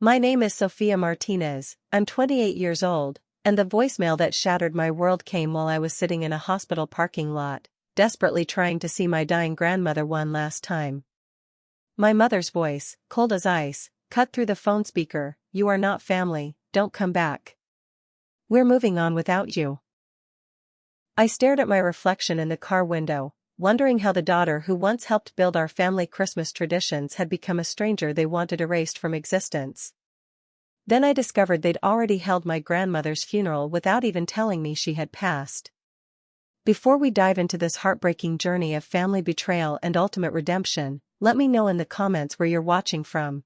My name is Sophia Martinez, I'm 28 years old, and the voicemail that shattered my world came while I was sitting in a hospital parking lot, desperately trying to see my dying grandmother one last time. My mother's voice, cold as ice, cut through the phone speaker. "You are not family, don't come back. We're moving on without you." I stared at my reflection in the car window, wondering how the daughter who once helped build our family Christmas traditions had become a stranger they wanted erased from existence. Then I discovered they'd already held my grandmother's funeral without even telling me she had passed. Before we dive into this heartbreaking journey of family betrayal and ultimate redemption, let me know in the comments where you're watching from.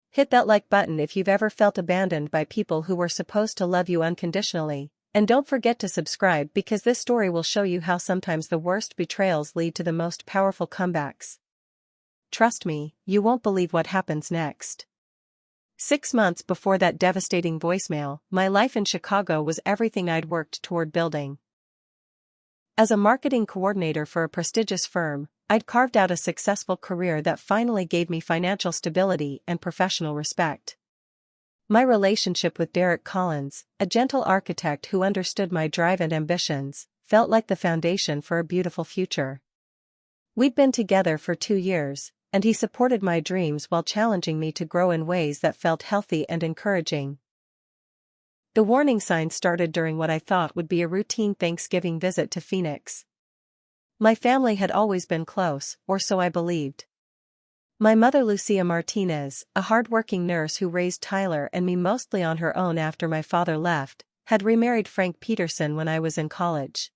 Hit that like button if you've ever felt abandoned by people who were supposed to love you unconditionally. And don't forget to subscribe because this story will show you how sometimes the worst betrayals lead to the most powerful comebacks. Trust me, you won't believe what happens next. 6 months before that devastating voicemail, my life in Chicago was everything I'd worked toward building. As a marketing coordinator for a prestigious firm, I'd carved out a successful career that finally gave me financial stability and professional respect. My relationship with Derek Collins, a gentle architect who understood my drive and ambitions, felt like the foundation for a beautiful future. We'd been together for 2 years, and he supported my dreams while challenging me to grow in ways that felt healthy and encouraging. The warning signs started during what I thought would be a routine Thanksgiving visit to Phoenix. My family had always been close, or so I believed. My mother Lucia Martinez, a hard-working nurse who raised Tyler and me mostly on her own after my father left, had remarried Frank Peterson when I was in college.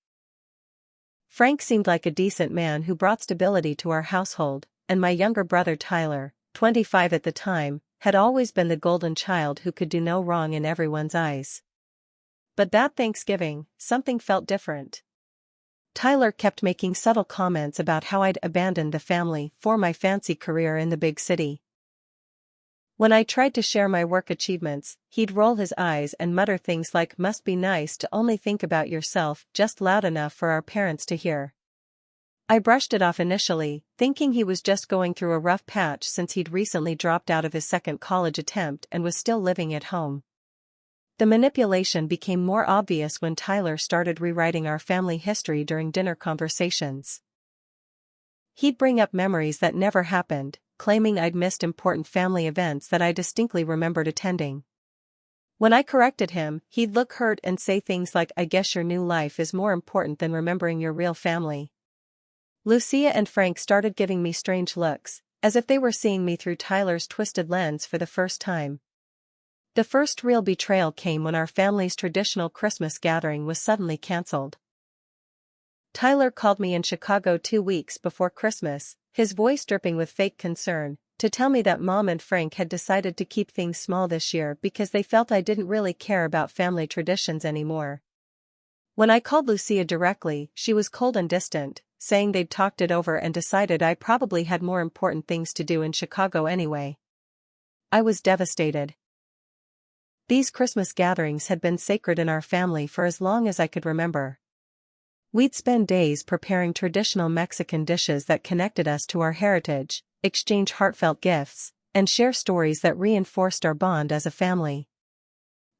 Frank seemed like a decent man who brought stability to our household, and my younger brother Tyler, 25 at the time, had always been the golden child who could do no wrong in everyone's eyes. But that Thanksgiving, something felt different. Tyler kept making subtle comments about how I'd abandoned the family for my fancy career in the big city. When I tried to share my work achievements, he'd roll his eyes and mutter things like "must be nice to only think about yourself," just loud enough for our parents to hear. I brushed it off initially, thinking he was just going through a rough patch since he'd recently dropped out of his second college attempt and was still living at home. The manipulation became more obvious when Tyler started rewriting our family history during dinner conversations. He'd bring up memories that never happened, claiming I'd missed important family events that I distinctly remembered attending. When I corrected him, he'd look hurt and say things like, "I guess your new life is more important than remembering your real family." Lucia and Frank started giving me strange looks, as if they were seeing me through Tyler's twisted lens for the first time. The first real betrayal came when our family's traditional Christmas gathering was suddenly cancelled. Tyler called me in Chicago 2 weeks before Christmas, his voice dripping with fake concern, to tell me that Mom and Frank had decided to keep things small this year because they felt I didn't really care about family traditions anymore. When I called Lucia directly, she was cold and distant, saying they'd talked it over and decided I probably had more important things to do in Chicago anyway. I was devastated. These Christmas gatherings had been sacred in our family for as long as I could remember. We'd spend days preparing traditional Mexican dishes that connected us to our heritage, exchange heartfelt gifts, and share stories that reinforced our bond as a family.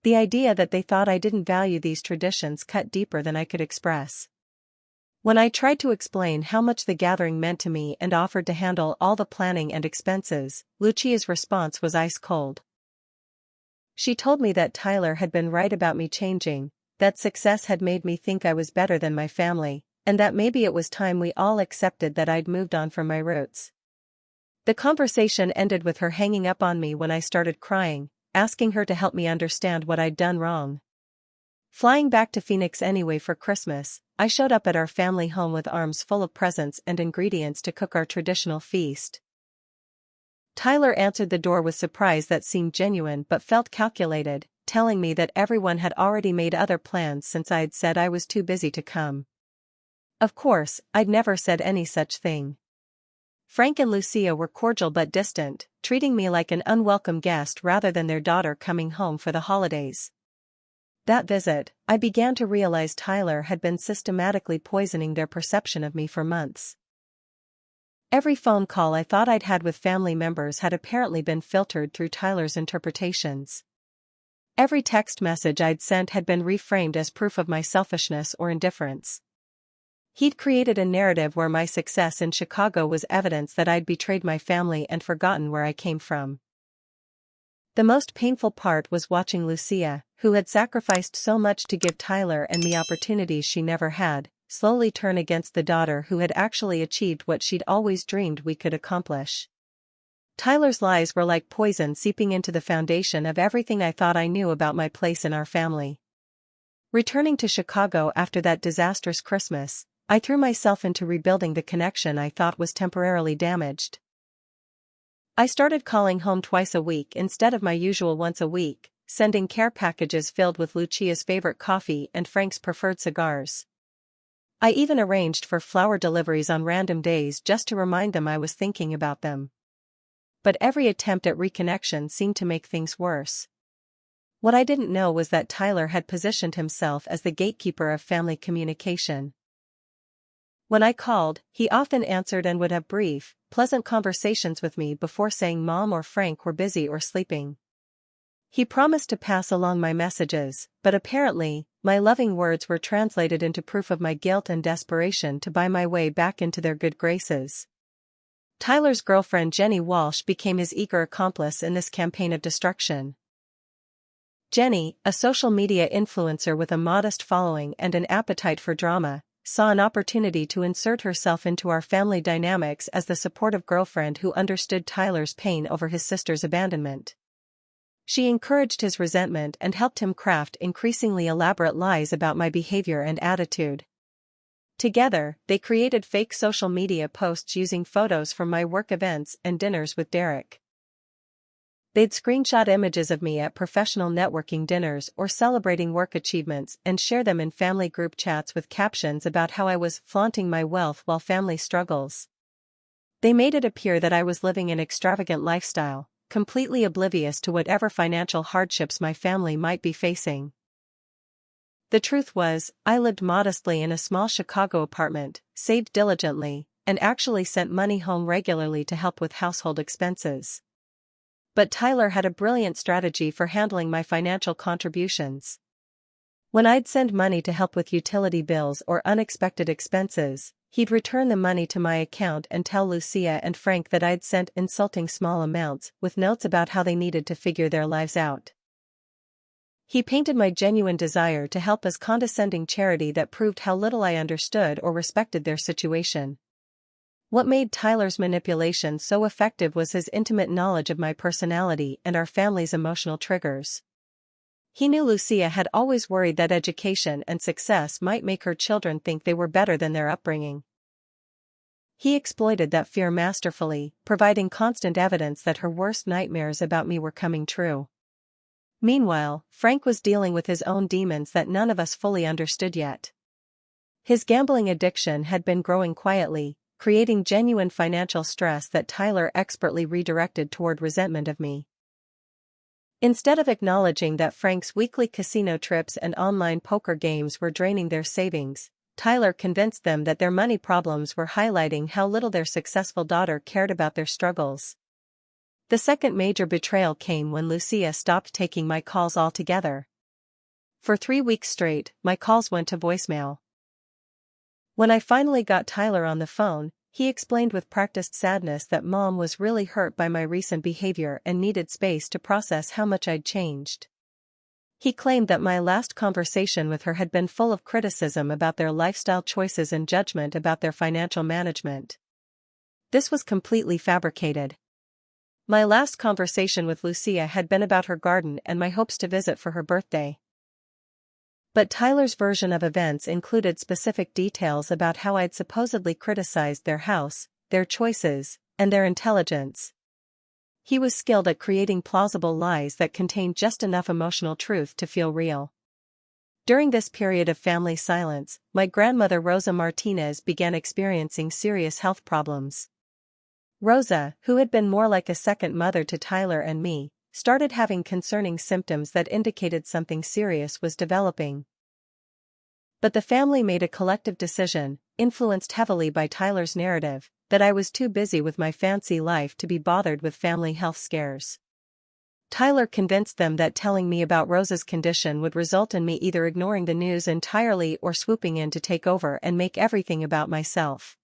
The idea that they thought I didn't value these traditions cut deeper than I could express. When I tried to explain how much the gathering meant to me and offered to handle all the planning and expenses, Lucia's response was ice cold. She told me that Tyler had been right about me changing, that success had made me think I was better than my family, and that maybe it was time we all accepted that I'd moved on from my roots. The conversation ended with her hanging up on me when I started crying, asking her to help me understand what I'd done wrong. Flying back to Phoenix anyway for Christmas, I showed up at our family home with arms full of presents and ingredients to cook our traditional feast. Tyler answered the door with surprise that seemed genuine but felt calculated, telling me that everyone had already made other plans since I'd said I was too busy to come. Of course, I'd never said any such thing. Frank and Lucia were cordial but distant, treating me like an unwelcome guest rather than their daughter coming home for the holidays. That visit, I began to realize Tyler had been systematically poisoning their perception of me for months. Every phone call I thought I'd had with family members had apparently been filtered through Tyler's interpretations. Every text message I'd sent had been reframed as proof of my selfishness or indifference. He'd created a narrative where my success in Chicago was evidence that I'd betrayed my family and forgotten where I came from. The most painful part was watching Lucia, who had sacrificed so much to give Tyler and me opportunities she never had, slowly turn against the daughter who had actually achieved what she'd always dreamed we could accomplish. Tyler's lies were like poison seeping into the foundation of everything I thought I knew about my place in our family. Returning to Chicago after that disastrous Christmas, I threw myself into rebuilding the connection I thought was temporarily damaged. I started calling home twice a week instead of my usual once a week, sending care packages filled with Lucia's favorite coffee and Frank's preferred cigars. I even arranged for flower deliveries on random days just to remind them I was thinking about them. But every attempt at reconnection seemed to make things worse. What I didn't know was that Tyler had positioned himself as the gatekeeper of family communication. When I called, he often answered and would have brief, pleasant conversations with me before saying Mom or Frank were busy or sleeping. He promised to pass along my messages, but apparently, my loving words were translated into proof of my guilt and desperation to buy my way back into their good graces. Tyler's girlfriend Jenny Walsh became his eager accomplice in this campaign of destruction. Jenny, a social media influencer with a modest following and an appetite for drama, saw an opportunity to insert herself into our family dynamics as the supportive girlfriend who understood Tyler's pain over his sister's abandonment. She encouraged his resentment and helped him craft increasingly elaborate lies about my behavior and attitude. Together, they created fake social media posts using photos from my work events and dinners with Derek. They'd screenshot images of me at professional networking dinners or celebrating work achievements and share them in family group chats with captions about how I was flaunting my wealth while family struggles. They made it appear that I was living an extravagant lifestyle, completely oblivious to whatever financial hardships my family might be facing. The truth was, I lived modestly in a small Chicago apartment, saved diligently, and actually sent money home regularly to help with household expenses. But Tyler had a brilliant strategy for handling my financial contributions. When I'd send money to help with utility bills or unexpected expenses, he'd return the money to my account and tell Lucia and Frank that I'd sent insulting small amounts with notes about how they needed to figure their lives out. He painted my genuine desire to help as condescending charity that proved how little I understood or respected their situation. What made Tyler's manipulation so effective was his intimate knowledge of my personality and our family's emotional triggers. He knew Lucia had always worried that education and success might make her children think they were better than their upbringing. He exploited that fear masterfully, providing constant evidence that her worst nightmares about me were coming true. Meanwhile, Frank was dealing with his own demons that none of us fully understood yet. His gambling addiction had been growing quietly, creating genuine financial stress that Tyler expertly redirected toward resentment of me. Instead of acknowledging that Frank's weekly casino trips and online poker games were draining their savings, Tyler convinced them that their money problems were highlighting how little their successful daughter cared about their struggles. The second major betrayal came when Lucia stopped taking my calls altogether. For 3 weeks straight, my calls went to voicemail. When I finally got Tyler on the phone, he explained with practiced sadness that Mom was really hurt by my recent behavior and needed space to process how much I'd changed. He claimed that my last conversation with her had been full of criticism about their lifestyle choices and judgment about their financial management. This was completely fabricated. My last conversation with Lucia had been about her garden and my hopes to visit for her birthday. But Tyler's version of events included specific details about how I'd supposedly criticized their house, their choices, and their intelligence. He was skilled at creating plausible lies that contained just enough emotional truth to feel real. During this period of family silence, my grandmother Rosa Martinez began experiencing serious health problems. Rosa, who had been more like a second mother to Tyler and me, started having concerning symptoms that indicated something serious was developing. But the family made a collective decision, influenced heavily by Tyler's narrative, that I was too busy with my fancy life to be bothered with family health scares. Tyler convinced them that telling me about Rosa's condition would result in me either ignoring the news entirely or swooping in to take over and make everything about myself.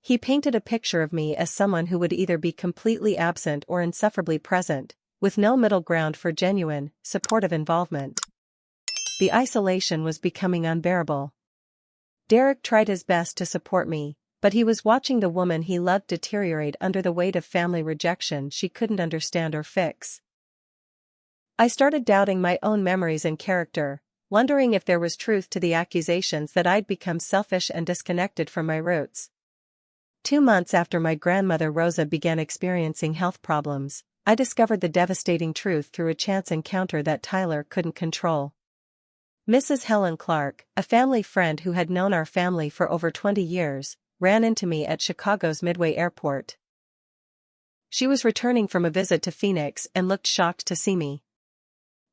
He painted a picture of me as someone who would either be completely absent or insufferably present, with no middle ground for genuine, supportive involvement. The isolation was becoming unbearable. Derek tried his best to support me, but he was watching the woman he loved deteriorate under the weight of family rejection she couldn't understand or fix. I started doubting my own memories and character, wondering if there was truth to the accusations that I'd become selfish and disconnected from my roots. 2 months after my grandmother Rosa began experiencing health problems, I discovered the devastating truth through a chance encounter that Tyler couldn't control. Mrs. Helen Clark, a family friend who had known our family for over 20 years, ran into me at Chicago's Midway Airport. She was returning from a visit to Phoenix and looked shocked to see me.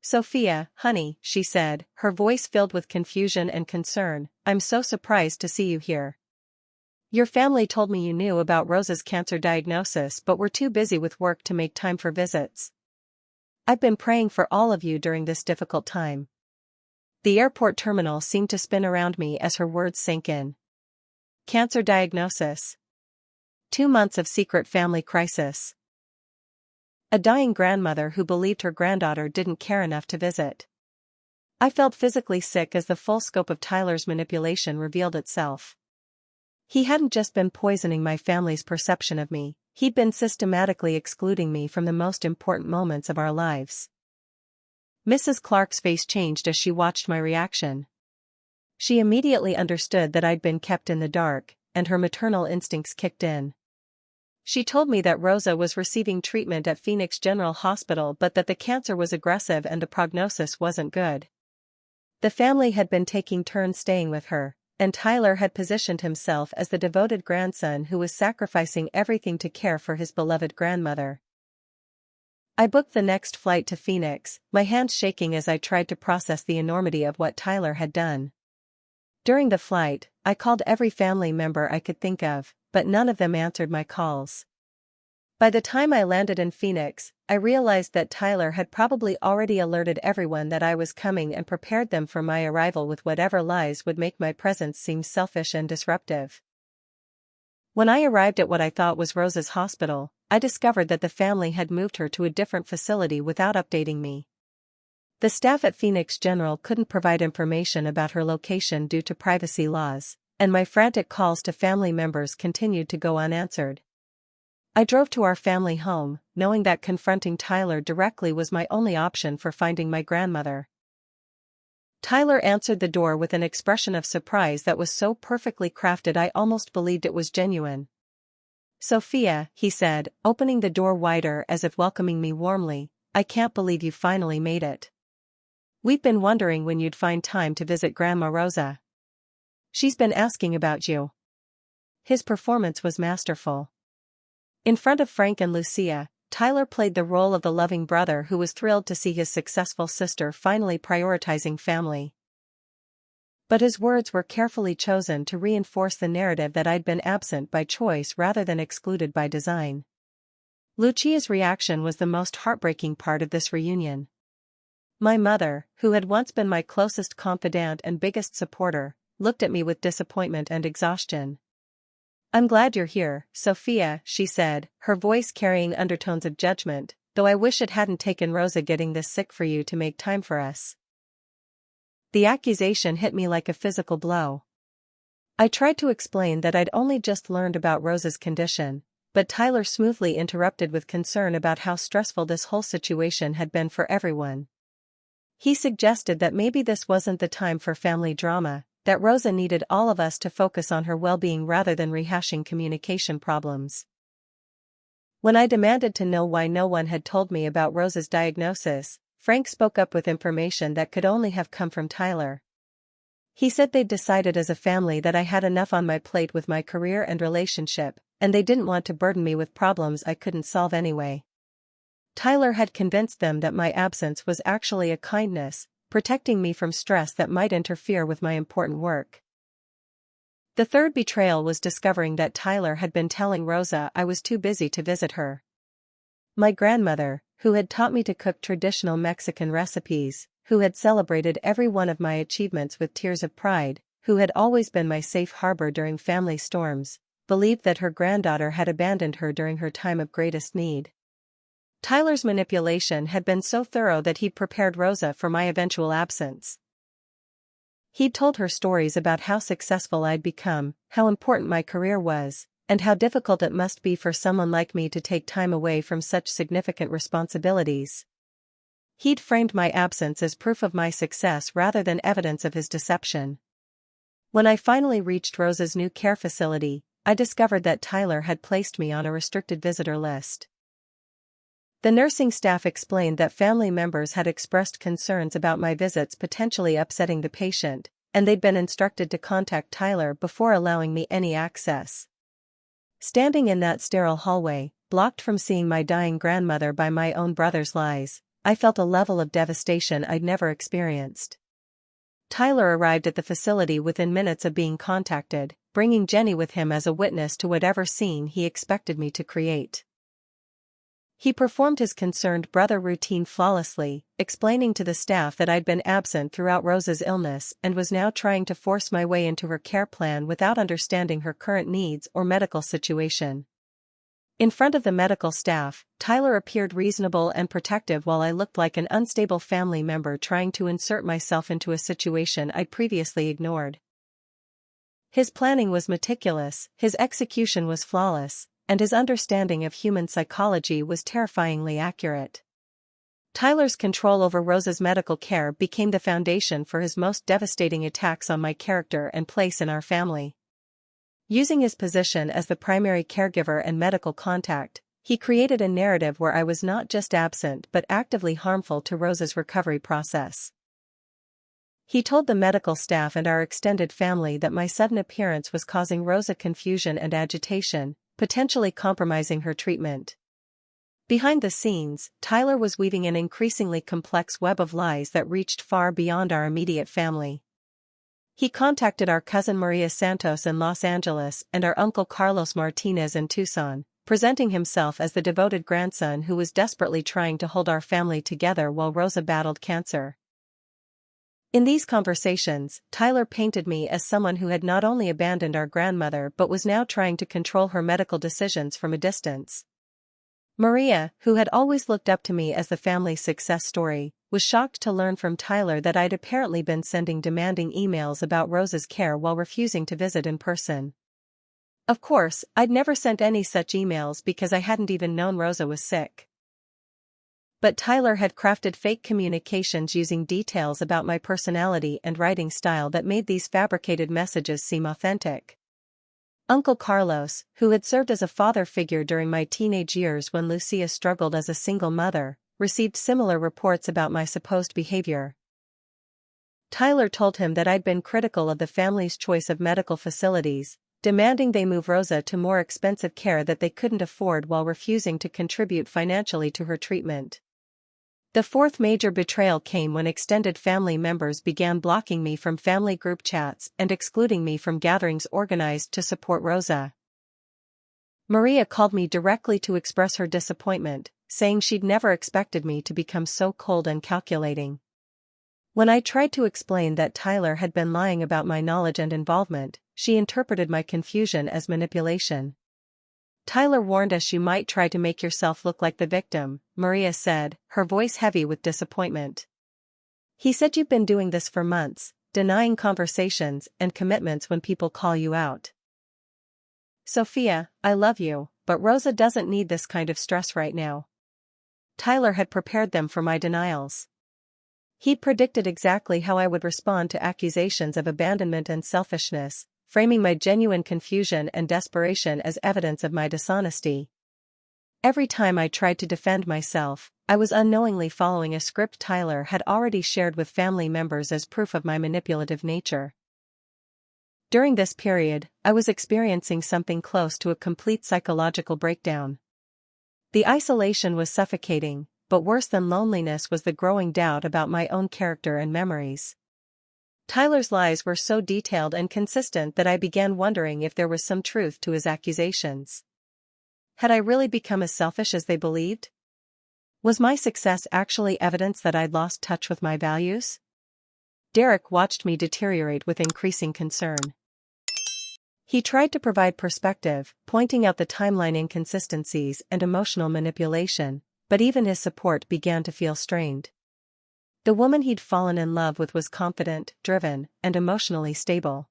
"Sophia, honey," she said, her voice filled with confusion and concern, "I'm so surprised to see you here. Your family told me you knew about Rosa's cancer diagnosis but were too busy with work to make time for visits. I've been praying for all of you during this difficult time." The airport terminal seemed to spin around me as her words sank in. Cancer diagnosis. 2 months of secret family crisis. A dying grandmother who believed her granddaughter didn't care enough to visit. I felt physically sick as the full scope of Tyler's manipulation revealed itself. He hadn't just been poisoning my family's perception of me, he'd been systematically excluding me from the most important moments of our lives. Mrs. Clark's face changed as she watched my reaction. She immediately understood that I'd been kept in the dark, and her maternal instincts kicked in. She told me that Rosa was receiving treatment at Phoenix General Hospital but that the cancer was aggressive and the prognosis wasn't good. The family had been taking turns staying with her, and Tyler had positioned himself as the devoted grandson who was sacrificing everything to care for his beloved grandmother. I booked the next flight to Phoenix, my hands shaking as I tried to process the enormity of what Tyler had done. During the flight, I called every family member I could think of, but none of them answered my calls. By the time I landed in Phoenix, I realized that Tyler had probably already alerted everyone that I was coming and prepared them for my arrival with whatever lies would make my presence seem selfish and disruptive. When I arrived at what I thought was Rosa's hospital, I discovered that the family had moved her to a different facility without updating me. The staff at Phoenix General couldn't provide information about her location due to privacy laws, and my frantic calls to family members continued to go unanswered. I drove to our family home, knowing that confronting Tyler directly was my only option for finding my grandmother. Tyler answered the door with an expression of surprise that was so perfectly crafted I almost believed it was genuine. "Sophia," he said, opening the door wider as if welcoming me warmly, "I can't believe you finally made it. We've been wondering when you'd find time to visit Grandma Rosa. She's been asking about you." His performance was masterful. In front of Frank and Lucia, Tyler played the role of the loving brother who was thrilled to see his successful sister finally prioritizing family. But his words were carefully chosen to reinforce the narrative that I'd been absent by choice rather than excluded by design. Lucia's reaction was the most heartbreaking part of this reunion. My mother, who had once been my closest confidant and biggest supporter, looked at me with disappointment and exhaustion. "I'm glad you're here, Sophia," she said, her voice carrying undertones of judgment, "though I wish it hadn't taken Rosa getting this sick for you to make time for us." The accusation hit me like a physical blow. I tried to explain that I'd only just learned about Rosa's condition, but Tyler smoothly interrupted with concern about how stressful this whole situation had been for everyone. He suggested that maybe this wasn't the time for family drama, that Rosa needed all of us to focus on her well-being rather than rehashing communication problems. When I demanded to know why no one had told me about Rosa's diagnosis, Frank spoke up with information that could only have come from Tyler. He said they'd decided as a family that I had enough on my plate with my career and relationship, and they didn't want to burden me with problems I couldn't solve anyway. Tyler had convinced them that my absence was actually a kindness, protecting me from stress that might interfere with my important work. The third betrayal was discovering that Tyler had been telling Rosa I was too busy to visit her. My grandmother, who had taught me to cook traditional Mexican recipes, who had celebrated every one of my achievements with tears of pride, who had always been my safe harbor during family storms, believed that her granddaughter had abandoned her during her time of greatest need. Tyler's manipulation had been so thorough that he'd prepared Rosa for my eventual absence. He'd told her stories about how successful I'd become, how important my career was, and how difficult it must be for someone like me to take time away from such significant responsibilities. He'd framed my absence as proof of my success rather than evidence of his deception. When I finally reached Rosa's new care facility, I discovered that Tyler had placed me on a restricted visitor list. The nursing staff explained that family members had expressed concerns about my visits potentially upsetting the patient, and they'd been instructed to contact Tyler before allowing me any access. Standing in that sterile hallway, blocked from seeing my dying grandmother by my own brother's lies, I felt a level of devastation I'd never experienced. Tyler arrived at the facility within minutes of being contacted, bringing Jenny with him as a witness to whatever scene he expected me to create. He performed his concerned brother routine flawlessly, explaining to the staff that I'd been absent throughout Rosa's illness and was now trying to force my way into her care plan without understanding her current needs or medical situation. In front of the medical staff, Tyler appeared reasonable and protective while I looked like an unstable family member trying to insert myself into a situation I'd previously ignored. His planning was meticulous, his execution was flawless, and his understanding of human psychology was terrifyingly accurate. Tyler's control over Rosa's medical care became the foundation for his most devastating attacks on my character and place in our family. Using his position as the primary caregiver and medical contact, he created a narrative where I was not just absent but actively harmful to Rosa's recovery process. He told the medical staff and our extended family that my sudden appearance was causing Rosa confusion and agitation, potentially compromising her treatment. Behind the scenes, Tyler was weaving an increasingly complex web of lies that reached far beyond our immediate family. He contacted our cousin Maria Santos in Los Angeles and our uncle Carlos Martinez in Tucson, presenting himself as the devoted grandson who was desperately trying to hold our family together while Rosa battled cancer. In these conversations, Tyler painted me as someone who had not only abandoned our grandmother but was now trying to control her medical decisions from a distance. Maria, who had always looked up to me as the family's success story, was shocked to learn from Tyler that I'd apparently been sending demanding emails about Rosa's care while refusing to visit in person. Of course, I'd never sent any such emails because I hadn't even known Rosa was sick. But Tyler had crafted fake communications using details about my personality and writing style that made these fabricated messages seem authentic. Uncle Carlos, who had served as a father figure during my teenage years when Lucia struggled as a single mother, received similar reports about my supposed behavior. Tyler told him that I'd been critical of the family's choice of medical facilities, demanding they move Rosa to more expensive care that they couldn't afford while refusing to contribute financially to her treatment. The fourth major betrayal came when extended family members began blocking me from family group chats and excluding me from gatherings organized to support Rosa. Maria called me directly to express her disappointment, saying she'd never expected me to become so cold and calculating. When I tried to explain that Tyler had been lying about my knowledge and involvement, she interpreted my confusion as manipulation. Tyler warned us, "You might try to make yourself look like the victim," Maria said, her voice heavy with disappointment. "He said you've been doing this for months, denying conversations and commitments when people call you out. Sophia, I love you, but Rosa doesn't need this kind of stress right now." Tyler had prepared them for my denials. He'd predicted exactly how I would respond to accusations of abandonment and selfishness, framing my genuine confusion and desperation as evidence of my dishonesty. Every time I tried to defend myself, I was unknowingly following a script Tyler had already shared with family members as proof of my manipulative nature. During this period, I was experiencing something close to a complete psychological breakdown. The isolation was suffocating, but worse than loneliness was the growing doubt about my own character and memories. Tyler's lies were so detailed and consistent that I began wondering if there was some truth to his accusations. Had I really become as selfish as they believed? Was my success actually evidence that I'd lost touch with my values? Derek watched me deteriorate with increasing concern. He tried to provide perspective, pointing out the timeline inconsistencies and emotional manipulation, but even his support began to feel strained. The woman he'd fallen in love with was confident, driven, and emotionally stable.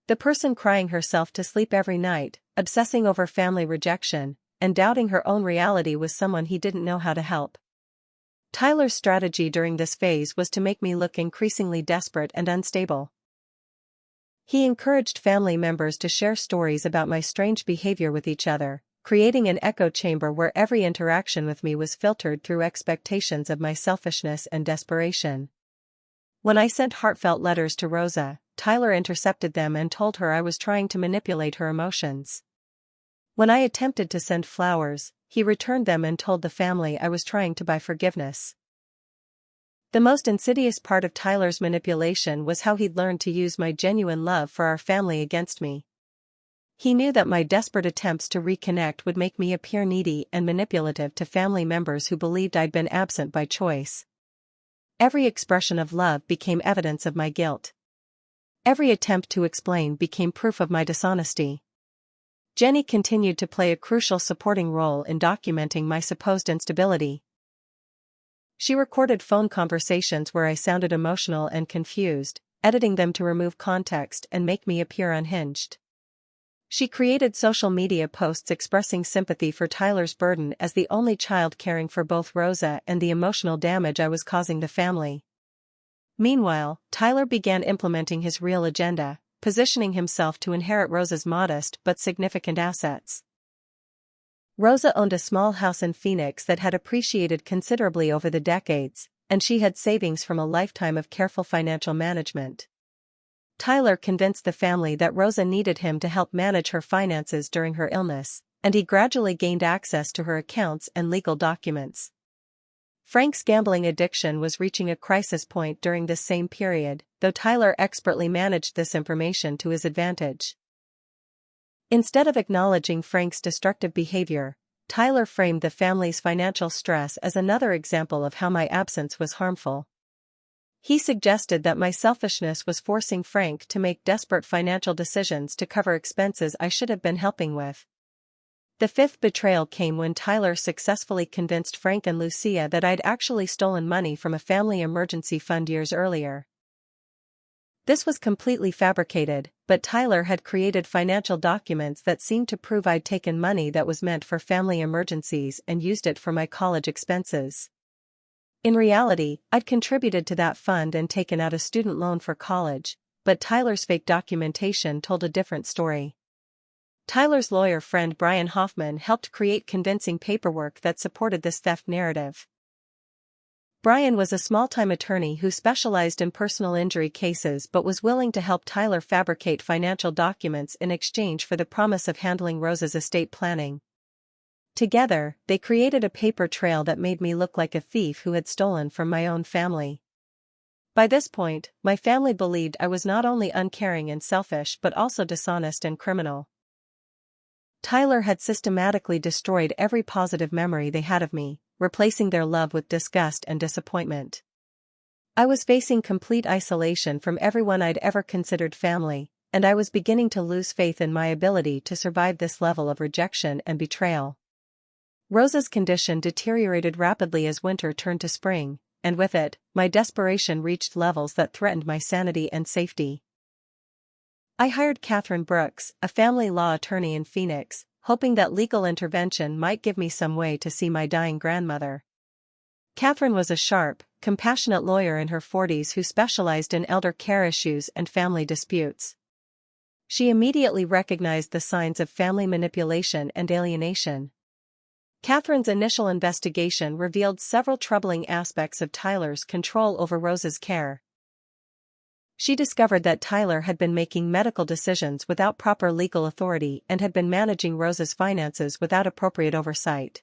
The person crying herself to sleep every night, obsessing over family rejection, and doubting her own reality was someone he didn't know how to help. Tyler's strategy during this phase was to make me look increasingly desperate and unstable. He encouraged family members to share stories about my strange behavior with each other, creating an echo chamber where every interaction with me was filtered through expectations of my selfishness and desperation. When I sent heartfelt letters to Rosa, Tyler intercepted them and told her I was trying to manipulate her emotions. When I attempted to send flowers, he returned them and told the family I was trying to buy forgiveness. The most insidious part of Tyler's manipulation was how he'd learned to use my genuine love for our family against me. He knew that my desperate attempts to reconnect would make me appear needy and manipulative to family members who believed I'd been absent by choice. Every expression of love became evidence of my guilt. Every attempt to explain became proof of my dishonesty. Jenny continued to play a crucial supporting role in documenting my supposed instability. She recorded phone conversations where I sounded emotional and confused, editing them to remove context and make me appear unhinged. She created social media posts expressing sympathy for Tyler's burden as the only child, caring for both Rosa and the emotional damage I was causing the family. Meanwhile, Tyler began implementing his real agenda, positioning himself to inherit Rosa's modest but significant assets. Rosa owned a small house in Phoenix that had appreciated considerably over the decades, and she had savings from a lifetime of careful financial management. Tyler convinced the family that Rosa needed him to help manage her finances during her illness, and he gradually gained access to her accounts and legal documents. Frank's gambling addiction was reaching a crisis point during this same period, though Tyler expertly managed this information to his advantage. Instead of acknowledging Frank's destructive behavior, Tyler framed the family's financial stress as another example of how my absence was harmful. He suggested that my selfishness was forcing Frank to make desperate financial decisions to cover expenses I should have been helping with. The fifth betrayal came when Tyler successfully convinced Frank and Lucia that I'd actually stolen money from a family emergency fund years earlier. This was completely fabricated, but Tyler had created financial documents that seemed to prove I'd taken money that was meant for family emergencies and used it for my college expenses. In reality, I'd contributed to that fund and taken out a student loan for college, but Tyler's fake documentation told a different story. Tyler's lawyer friend Brian Hoffman helped create convincing paperwork that supported this theft narrative. Brian was a small-time attorney who specialized in personal injury cases but was willing to help Tyler fabricate financial documents in exchange for the promise of handling Rosa's estate planning. Together, they created a paper trail that made me look like a thief who had stolen from my own family. By this point, my family believed I was not only uncaring and selfish but also dishonest and criminal. Tyler had systematically destroyed every positive memory they had of me, replacing their love with disgust and disappointment. I was facing complete isolation from everyone I'd ever considered family, and I was beginning to lose faith in my ability to survive this level of rejection and betrayal. Rosa's condition deteriorated rapidly as winter turned to spring, and with it, my desperation reached levels that threatened my sanity and safety. I hired Catherine Brooks, a family law attorney in Phoenix, hoping that legal intervention might give me some way to see my dying grandmother. Catherine was a sharp, compassionate lawyer in her 40s who specialized in elder care issues and family disputes. She immediately recognized the signs of family manipulation and alienation. Catherine's initial investigation revealed several troubling aspects of Tyler's control over Rosa's care. She discovered that Tyler had been making medical decisions without proper legal authority and had been managing Rosa's finances without appropriate oversight.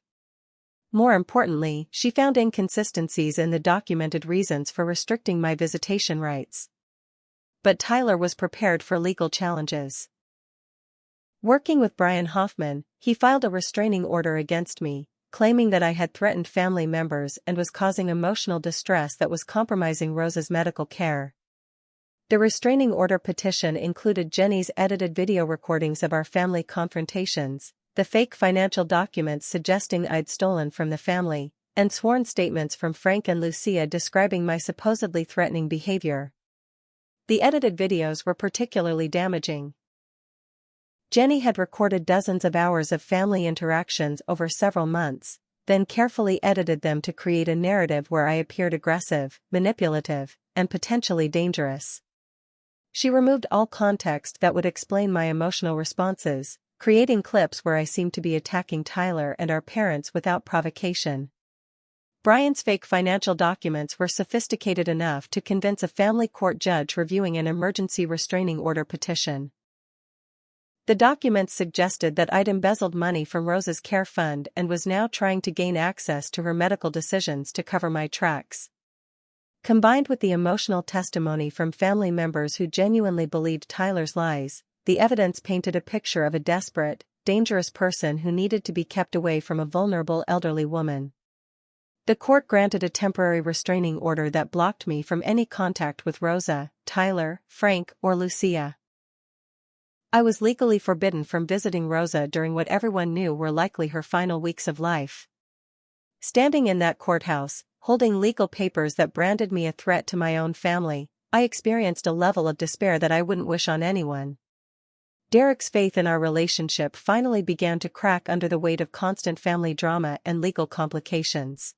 More importantly, she found inconsistencies in the documented reasons for restricting my visitation rights. but Tyler was prepared for legal challenges. Working with Brian Hoffman, he filed a restraining order against me, claiming that I had threatened family members and was causing emotional distress that was compromising Rosa's medical care. The restraining order petition included Jenny's edited video recordings of our family confrontations, the fake financial documents suggesting I'd stolen from the family, and sworn statements from Frank and Lucia describing my supposedly threatening behavior. The edited videos were particularly damaging. Jenny had recorded dozens of hours of family interactions over several months, then carefully edited them to create a narrative where I appeared aggressive, manipulative, and potentially dangerous. She removed all context that would explain my emotional responses, creating clips where I seemed to be attacking Tyler and our parents without provocation. Brian's fake financial documents were sophisticated enough to convince a family court judge reviewing an emergency restraining order petition. The documents suggested that I'd embezzled money from Rosa's care fund and was now trying to gain access to her medical decisions to cover my tracks. Combined with the emotional testimony from family members who genuinely believed Tyler's lies, the evidence painted a picture of a desperate, dangerous person who needed to be kept away from a vulnerable elderly woman. The court granted a temporary restraining order that blocked me from any contact with Rosa, Tyler, Frank, or Lucia. I was legally forbidden from visiting Rosa during what everyone knew were likely her final weeks of life. Standing in that courthouse, holding legal papers that branded me a threat to my own family, I experienced a level of despair that I wouldn't wish on anyone. Derek's faith in our relationship finally began to crack under the weight of constant family drama and legal complications.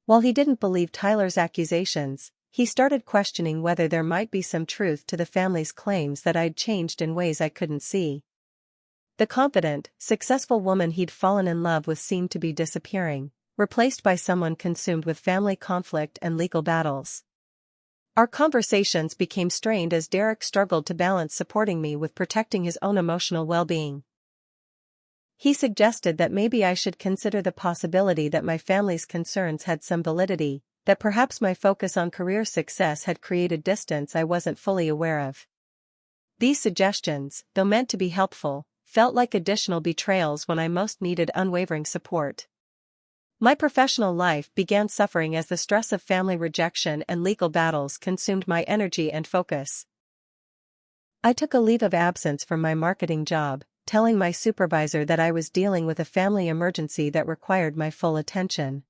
While he didn't believe Tyler's accusations, he started questioning whether there might be some truth to the family's claims that I'd changed in ways I couldn't see. The confident, successful woman he'd fallen in love with seemed to be disappearing, replaced by someone consumed with family conflict and legal battles. Our conversations became strained as Derek struggled to balance supporting me with protecting his own emotional well-being. He suggested that maybe I should consider the possibility that my family's concerns had some validity, that perhaps my focus on career success had created distance I wasn't fully aware of. These suggestions, though meant to be helpful, felt like additional betrayals when I most needed unwavering support. My professional life began suffering as the stress of family rejection and legal battles consumed my energy and focus. I took a leave of absence from my marketing job, telling my supervisor that I was dealing with a family emergency that required my full attention.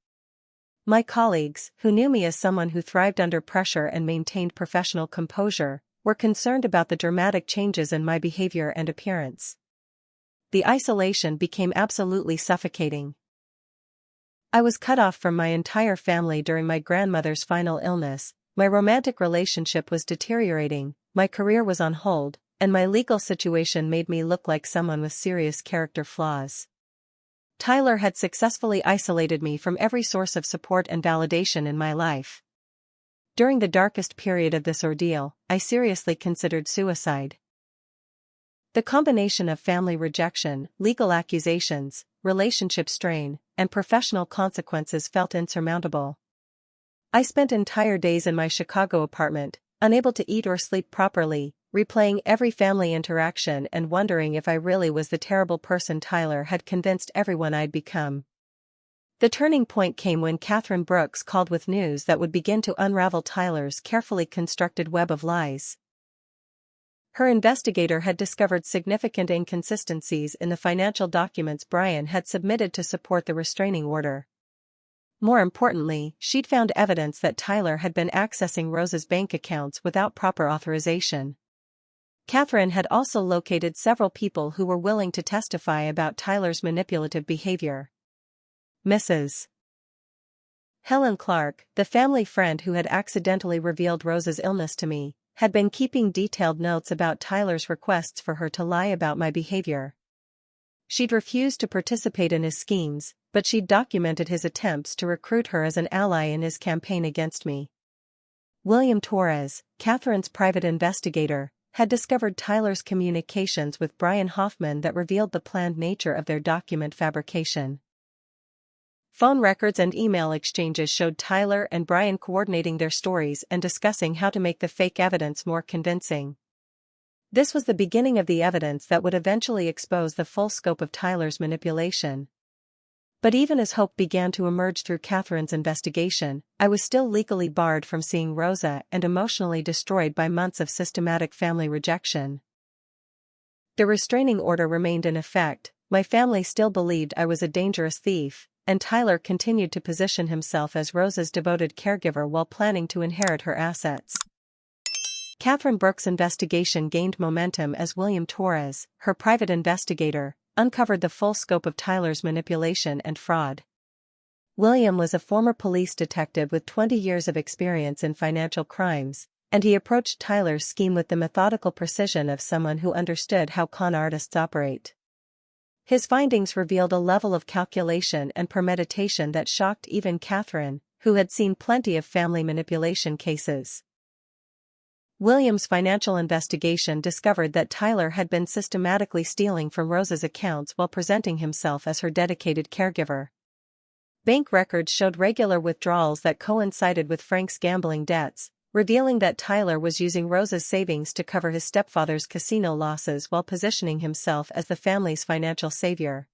My colleagues, who knew me as someone who thrived under pressure and maintained professional composure, were concerned about the dramatic changes in my behavior and appearance. The isolation became absolutely suffocating. I was cut off from my entire family during my grandmother's final illness, my romantic relationship was deteriorating, my career was on hold, and my legal situation made me look like someone with serious character flaws. Tyler had successfully isolated me from every source of support and validation in my life. During the darkest period of this ordeal, I seriously considered suicide. The combination of family rejection, legal accusations, relationship strain, and professional consequences felt insurmountable. I spent entire days in my Chicago apartment, unable to eat or sleep properly, replaying every family interaction and wondering if I really was the terrible person Tyler had convinced everyone I'd become. The turning point came when Catherine Brooks called with news that would begin to unravel Tyler's carefully constructed web of lies. Her investigator had discovered significant inconsistencies in the financial documents Brian had submitted to support the restraining order. More importantly, she'd found evidence that Tyler had been accessing Rosa's bank accounts without proper authorization. Catherine had also located several people who were willing to testify about Tyler's manipulative behavior. Mrs. Helen Clark, the family friend who had accidentally revealed Rosa's illness to me, had been keeping detailed notes about Tyler's requests for her to lie about my behavior. She'd refused to participate in his schemes, but she'd documented his attempts to recruit her as an ally in his campaign against me. William Torres, Catherine's private investigator, had discovered Tyler's communications with Brian Hoffman that revealed the planned nature of their document fabrication. Phone records and email exchanges showed Tyler and Brian coordinating their stories and discussing how to make the fake evidence more convincing. This was the beginning of the evidence that would eventually expose the full scope of Tyler's manipulation. But even as hope began to emerge through Catherine's investigation, I was still legally barred from seeing Rosa and emotionally destroyed by months of systematic family rejection. The restraining order remained in effect, my family still believed I was a dangerous thief, and Tyler continued to position himself as Rosa's devoted caregiver while planning to inherit her assets. Catherine Burke's investigation gained momentum as William Torres, her private investigator, uncovered the full scope of Tyler's manipulation and fraud. William was a former police detective with 20 years of experience in financial crimes, and he approached Tyler's scheme with the methodical precision of someone who understood how con artists operate. His findings revealed a level of calculation and premeditation that shocked even Catherine, who had seen plenty of family manipulation cases. William's financial investigation discovered that Tyler had been systematically stealing from Rosa's accounts while presenting himself as her dedicated caregiver. Bank records showed regular withdrawals that coincided with Frank's gambling debts, revealing that Tyler was using Rosa's savings to cover his stepfather's casino losses while positioning himself as the family's financial savior.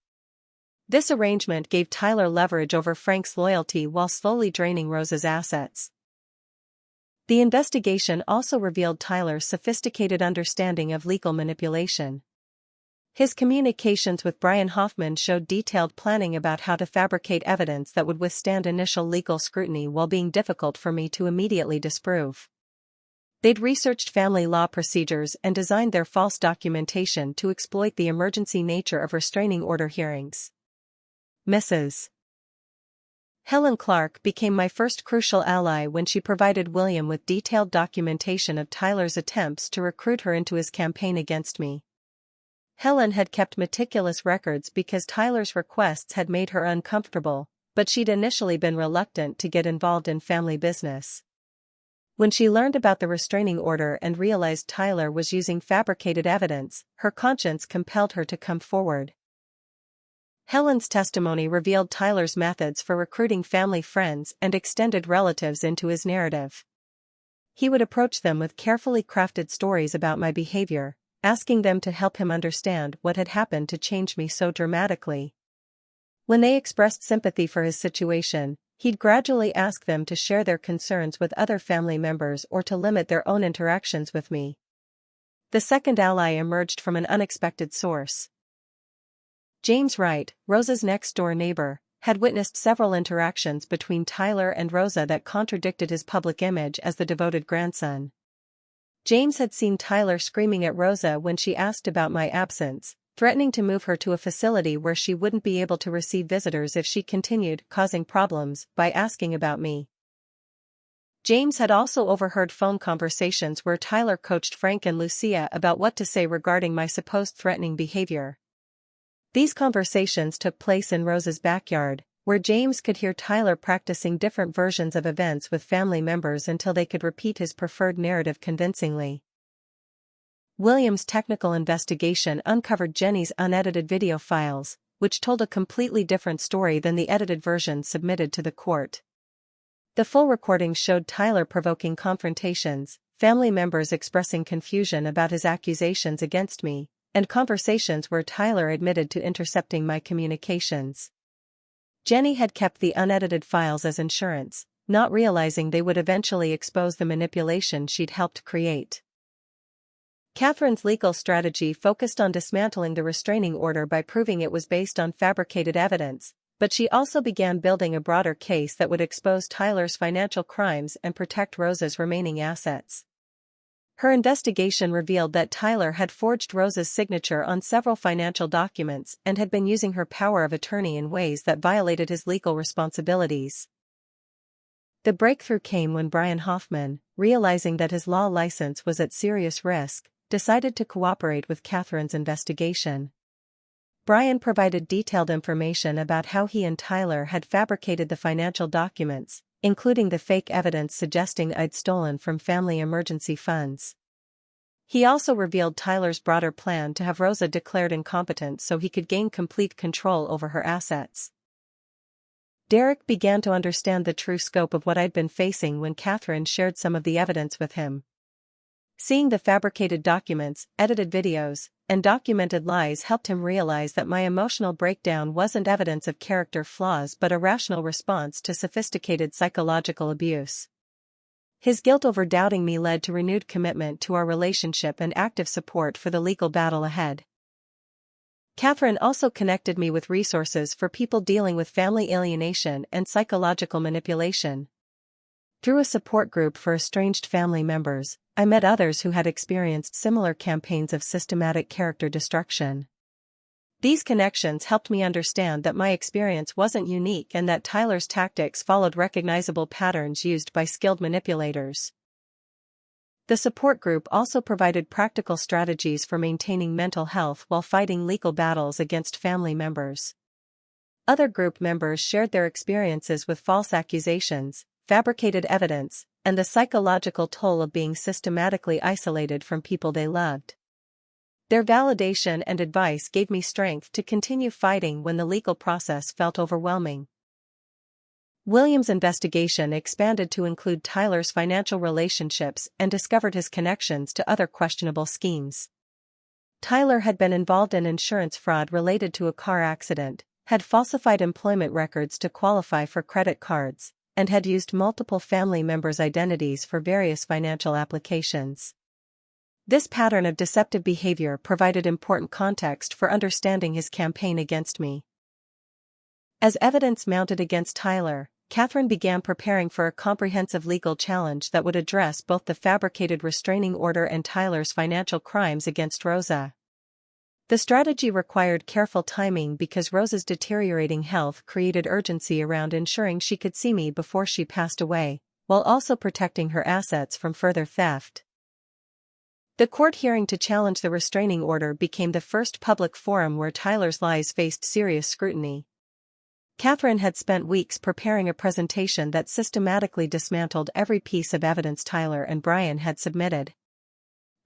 This arrangement gave Tyler leverage over Frank's loyalty while slowly draining Rosa's assets. The investigation also revealed Tyler's sophisticated understanding of legal manipulation. His communications with Brian Hoffman showed detailed planning about how to fabricate evidence that would withstand initial legal scrutiny while being difficult for me to immediately disprove. They'd researched family law procedures and designed their false documentation to exploit the emergency nature of restraining order hearings. Mrs. Helen Clark became my first crucial ally when she provided William with detailed documentation of Tyler's attempts to recruit her into his campaign against me. Helen had kept meticulous records because Tyler's requests had made her uncomfortable, but she'd initially been reluctant to get involved in family business. When she learned about the restraining order and realized Tyler was using fabricated evidence, her conscience compelled her to come forward. Helen's testimony revealed Tyler's methods for recruiting family friends and extended relatives into his narrative. He would approach them with carefully crafted stories about my behavior, asking them to help him understand what had happened to change me so dramatically. When they expressed sympathy for his situation, he'd gradually ask them to share their concerns with other family members or to limit their own interactions with me. The second ally emerged from an unexpected source. James Wright, Rosa's next-door neighbor, had witnessed several interactions between Tyler and Rosa that contradicted his public image as the devoted grandson. James had seen Tyler screaming at Rosa when she asked about my absence, threatening to move her to a facility where she wouldn't be able to receive visitors if she continued causing problems by asking about me. James had also overheard phone conversations where Tyler coached Frank and Lucia about what to say regarding my supposed threatening behavior. These conversations took place in Rosa's backyard, where James could hear Tyler practicing different versions of events with family members until they could repeat his preferred narrative convincingly. William's technical investigation uncovered Jenny's unedited video files, which told a completely different story than the edited version submitted to the court. The full recordings showed Tyler provoking confrontations, family members expressing confusion about his accusations against me, and conversations where Tyler admitted to intercepting my communications. Jenny had kept the unedited files as insurance, not realizing they would eventually expose the manipulation she'd helped create. Catherine's legal strategy focused on dismantling the restraining order by proving it was based on fabricated evidence, but she also began building a broader case that would expose Tyler's financial crimes and protect Rosa's remaining assets. Her investigation revealed that Tyler had forged Rosa's signature on several financial documents and had been using her power of attorney in ways that violated his legal responsibilities. The breakthrough came when Brian Hoffman, realizing that his law license was at serious risk, decided to cooperate with Catherine's investigation. Brian provided detailed information about how he and Tyler had fabricated the financial documents, including the fake evidence suggesting I'd stolen from family emergency funds. He also revealed Tyler's broader plan to have Rosa declared incompetent so he could gain complete control over her assets. Derek began to understand the true scope of what I'd been facing when Catherine shared some of the evidence with him. Seeing the fabricated documents, edited videos, and documented lies helped him realize that my emotional breakdown wasn't evidence of character flaws but a rational response to sophisticated psychological abuse. His guilt over doubting me led to renewed commitment to our relationship and active support for the legal battle ahead. Catherine also connected me with resources for people dealing with family alienation and psychological manipulation. Through a support group for estranged family members, I met others who had experienced similar campaigns of systematic character destruction. These connections helped me understand that my experience wasn't unique and that Tyler's tactics followed recognizable patterns used by skilled manipulators. The support group also provided practical strategies for maintaining mental health while fighting legal battles against family members. Other group members shared their experiences with false accusations, fabricated evidence, and the psychological toll of being systematically isolated from people they loved. Their validation and advice gave me strength to continue fighting when the legal process felt overwhelming. William's investigation expanded to include Tyler's financial relationships and discovered his connections to other questionable schemes. Tyler had been involved in insurance fraud related to a car accident, had falsified employment records to qualify for credit cards, and had used multiple family members' identities for various financial applications. This pattern of deceptive behavior provided important context for understanding his campaign against me. As evidence mounted against Tyler, Catherine began preparing for a comprehensive legal challenge that would address both the fabricated restraining order and Tyler's financial crimes against Rosa. The strategy required careful timing because Rosa's deteriorating health created urgency around ensuring she could see me before she passed away, while also protecting her assets from further theft. The court hearing to challenge the restraining order became the first public forum where Tyler's lies faced serious scrutiny. Catherine had spent weeks preparing a presentation that systematically dismantled every piece of evidence Tyler and Brian had submitted.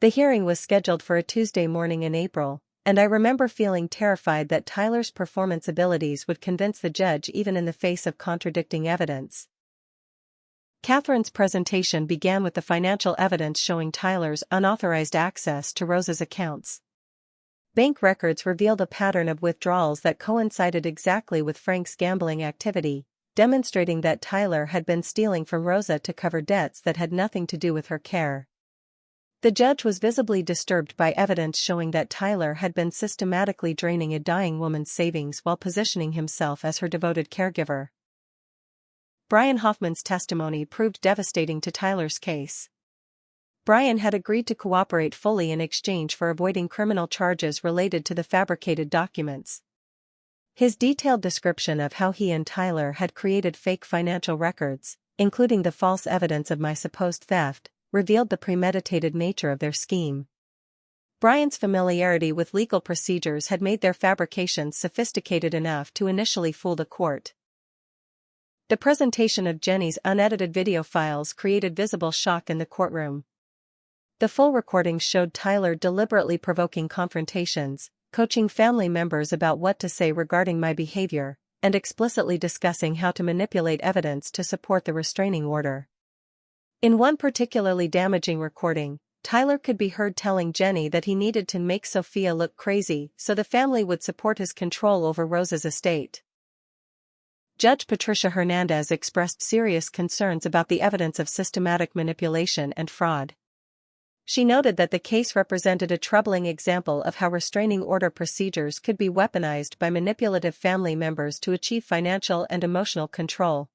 The hearing was scheduled for a Tuesday morning in April, and I remember feeling terrified that Tyler's performance abilities would convince the judge even in the face of contradicting evidence. Catherine's presentation began with the financial evidence showing Tyler's unauthorized access to Rosa's accounts. Bank records revealed a pattern of withdrawals that coincided exactly with Frank's gambling activity, demonstrating that Tyler had been stealing from Rosa to cover debts that had nothing to do with her care. The judge was visibly disturbed by evidence showing that Tyler had been systematically draining a dying woman's savings while positioning himself as her devoted caregiver. Brian Hoffman's testimony proved devastating to Tyler's case. Brian had agreed to cooperate fully in exchange for avoiding criminal charges related to the fabricated documents. His detailed description of how he and Tyler had created fake financial records, including the false evidence of my supposed theft, revealed the premeditated nature of their scheme. Brian's familiarity with legal procedures had made their fabrications sophisticated enough to initially fool the court. The presentation of Jenny's unedited video files created visible shock in the courtroom. The full recordings showed Tyler deliberately provoking confrontations, coaching family members about what to say regarding my behavior, and explicitly discussing how to manipulate evidence to support the restraining order. In one particularly damaging recording, Tyler could be heard telling Jenny that he needed to make Sophia look crazy so the family would support his control over Rosa's estate. Judge Patricia Hernandez expressed serious concerns about the evidence of systematic manipulation and fraud. She noted that the case represented a troubling example of how restraining order procedures could be weaponized by manipulative family members to achieve financial and emotional control.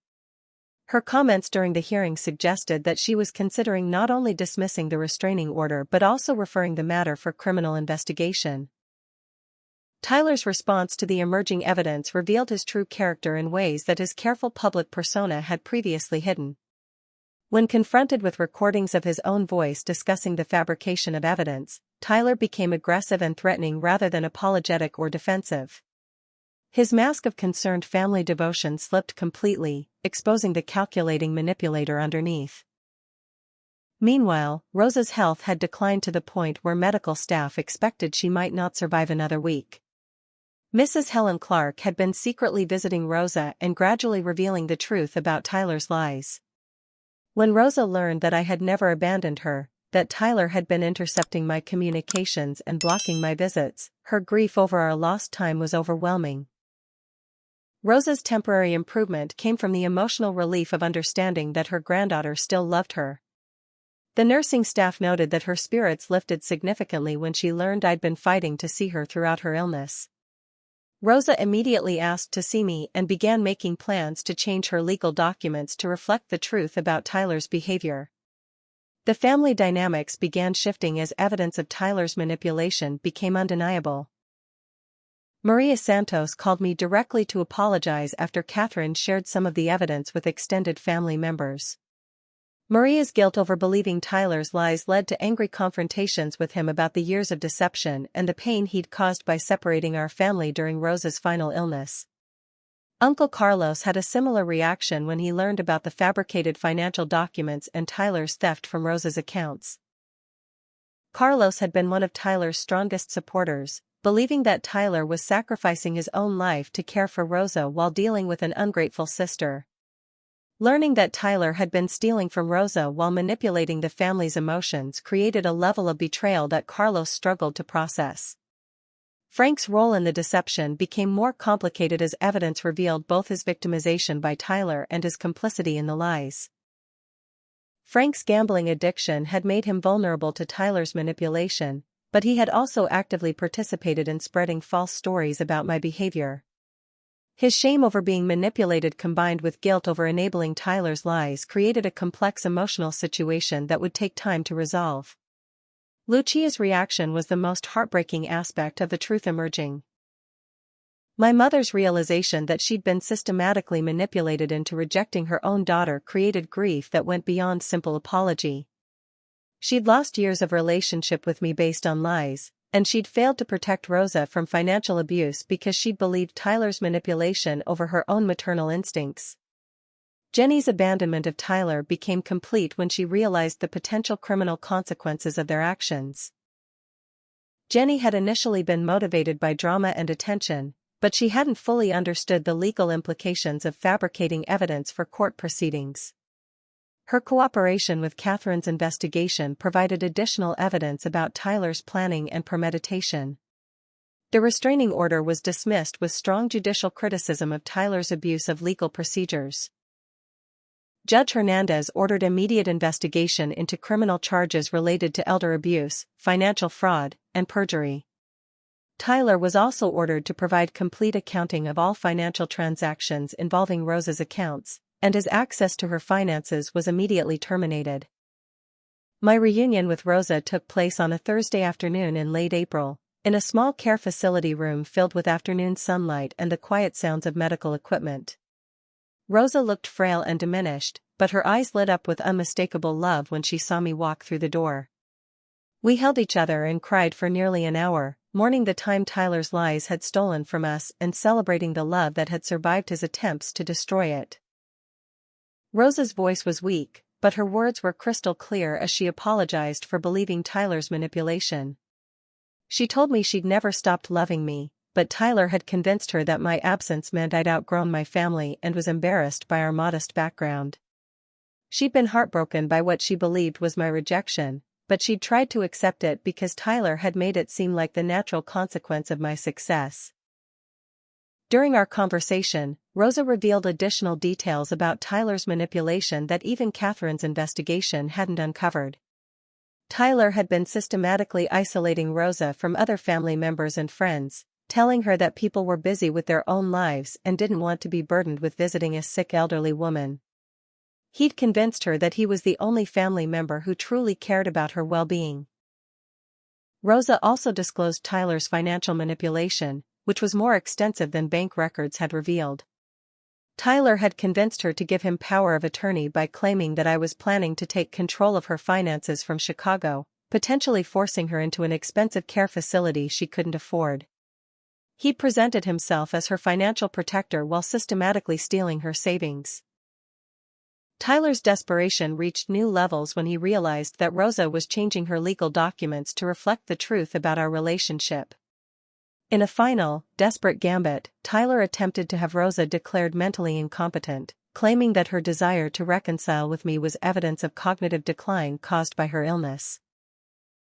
Her comments during the hearing suggested that she was considering not only dismissing the restraining order but also referring the matter for criminal investigation. Tyler's response to the emerging evidence revealed his true character in ways that his careful public persona had previously hidden. When confronted with recordings of his own voice discussing the fabrication of evidence, Tyler became aggressive and threatening rather than apologetic or defensive. His mask of concerned family devotion slipped completely, exposing the calculating manipulator underneath. Meanwhile, Rosa's health had declined to the point where medical staff expected she might not survive another week. Mrs. Helen Clark had been secretly visiting Rosa and gradually revealing the truth about Tyler's lies. When Rosa learned that I had never abandoned her, that Tyler had been intercepting my communications and blocking my visits, her grief over our lost time was overwhelming. Rosa's temporary improvement came from the emotional relief of understanding that her granddaughter still loved her. The nursing staff noted that her spirits lifted significantly when she learned I'd been fighting to see her throughout her illness. Rosa immediately asked to see me and began making plans to change her legal documents to reflect the truth about Tyler's behavior. The family dynamics began shifting as evidence of Tyler's manipulation became undeniable. Maria Santos called me directly to apologize after Catherine shared some of the evidence with extended family members. Maria's guilt over believing Tyler's lies led to angry confrontations with him about the years of deception and the pain he'd caused by separating our family during Rosa's final illness. Uncle Carlos had a similar reaction when he learned about the fabricated financial documents and Tyler's theft from Rosa's accounts. Carlos had been one of Tyler's strongest supporters, believing that Tyler was sacrificing his own life to care for Rosa while dealing with an ungrateful sister. Learning that Tyler had been stealing from Rosa while manipulating the family's emotions created a level of betrayal that Carlos struggled to process. Frank's role in the deception became more complicated as evidence revealed both his victimization by Tyler and his complicity in the lies. Frank's gambling addiction had made him vulnerable to Tyler's manipulation, but he had also actively participated in spreading false stories about my behavior. His shame over being manipulated combined with guilt over enabling Tyler's lies created a complex emotional situation that would take time to resolve. Lucia's reaction was the most heartbreaking aspect of the truth emerging. My mother's realization that she'd been systematically manipulated into rejecting her own daughter created grief that went beyond simple apology. She'd lost years of relationship with me based on lies, and she'd failed to protect Rosa from financial abuse because she'd believed Tyler's manipulation over her own maternal instincts. Jenny's abandonment of Tyler became complete when she realized the potential criminal consequences of their actions. Jenny had initially been motivated by drama and attention, but she hadn't fully understood the legal implications of fabricating evidence for court proceedings. Her cooperation with Catherine's investigation provided additional evidence about Tyler's planning and premeditation. The restraining order was dismissed with strong judicial criticism of Tyler's abuse of legal procedures. Judge Hernandez ordered immediate investigation into criminal charges related to elder abuse, financial fraud, and perjury. Tyler was also ordered to provide complete accounting of all financial transactions involving Rosa's accounts, and his access to her finances was immediately terminated. My reunion with Rosa took place on a Thursday afternoon in late April, in a small care facility room filled with afternoon sunlight and the quiet sounds of medical equipment. Rosa looked frail and diminished, but her eyes lit up with unmistakable love when she saw me walk through the door. We held each other and cried for nearly an hour, mourning the time Tyler's lies had stolen from us and celebrating the love that had survived his attempts to destroy it. Rosa's voice was weak, but her words were crystal clear as she apologized for believing Tyler's manipulation. She told me she'd never stopped loving me, but Tyler had convinced her that my absence meant I'd outgrown my family and was embarrassed by our modest background. She'd been heartbroken by what she believed was my rejection, but she'd tried to accept it because Tyler had made it seem like the natural consequence of my success. During our conversation, Rosa revealed additional details about Tyler's manipulation that even Catherine's investigation hadn't uncovered. Tyler had been systematically isolating Rosa from other family members and friends, telling her that people were busy with their own lives and didn't want to be burdened with visiting a sick elderly woman. He'd convinced her that he was the only family member who truly cared about her well-being. Rosa also disclosed Tyler's financial manipulation, which was more extensive than bank records had revealed. Tyler had convinced her to give him power of attorney by claiming that I was planning to take control of her finances from Chicago, potentially forcing her into an expensive care facility she couldn't afford. He presented himself as her financial protector while systematically stealing her savings. Tyler's desperation reached new levels when he realized that Rosa was changing her legal documents to reflect the truth about our relationship. In a final, desperate gambit, Tyler attempted to have Rosa declared mentally incompetent, claiming that her desire to reconcile with me was evidence of cognitive decline caused by her illness.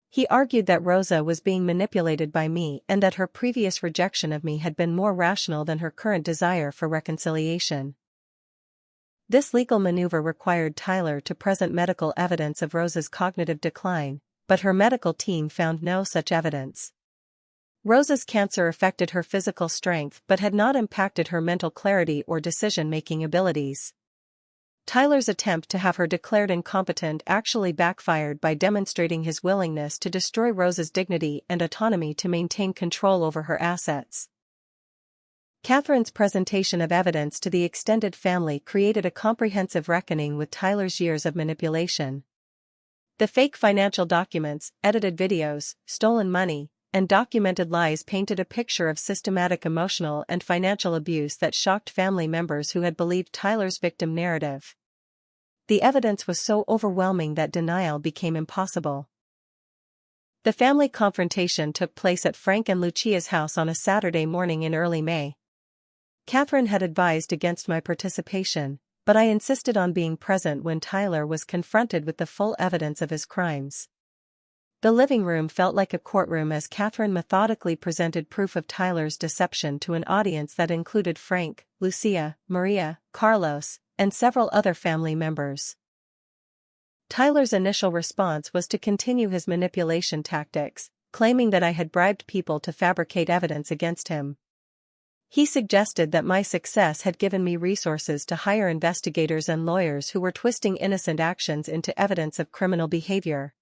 He argued that Rosa was being manipulated by me and that her previous rejection of me had been more rational than her current desire for reconciliation. This legal maneuver required Tyler to present medical evidence of Rosa's cognitive decline, but her medical team found no such evidence. Rosa's cancer affected her physical strength but had not impacted her mental clarity or decision-making abilities. Tyler's attempt to have her declared incompetent actually backfired by demonstrating his willingness to destroy Rosa's dignity and autonomy to maintain control over her assets. Catherine's presentation of evidence to the extended family created a comprehensive reckoning with Tyler's years of manipulation. The fake financial documents, edited videos, stolen money, and documented lies painted a picture of systematic emotional and financial abuse that shocked family members who had believed Tyler's victim narrative. The evidence was so overwhelming that denial became impossible. The family confrontation took place at Frank and Lucia's house on a Saturday morning in early May. Catherine had advised against my participation, but I insisted on being present when Tyler was confronted with the full evidence of his crimes. The living room felt like a courtroom as Catherine methodically presented proof of Tyler's deception to an audience that included Frank, Lucia, Maria, Carlos, and several other family members. Tyler's initial response was to continue his manipulation tactics, claiming that I had bribed people to fabricate evidence against him. He suggested that my success had given me resources to hire investigators and lawyers who were twisting innocent actions into evidence of criminal behavior.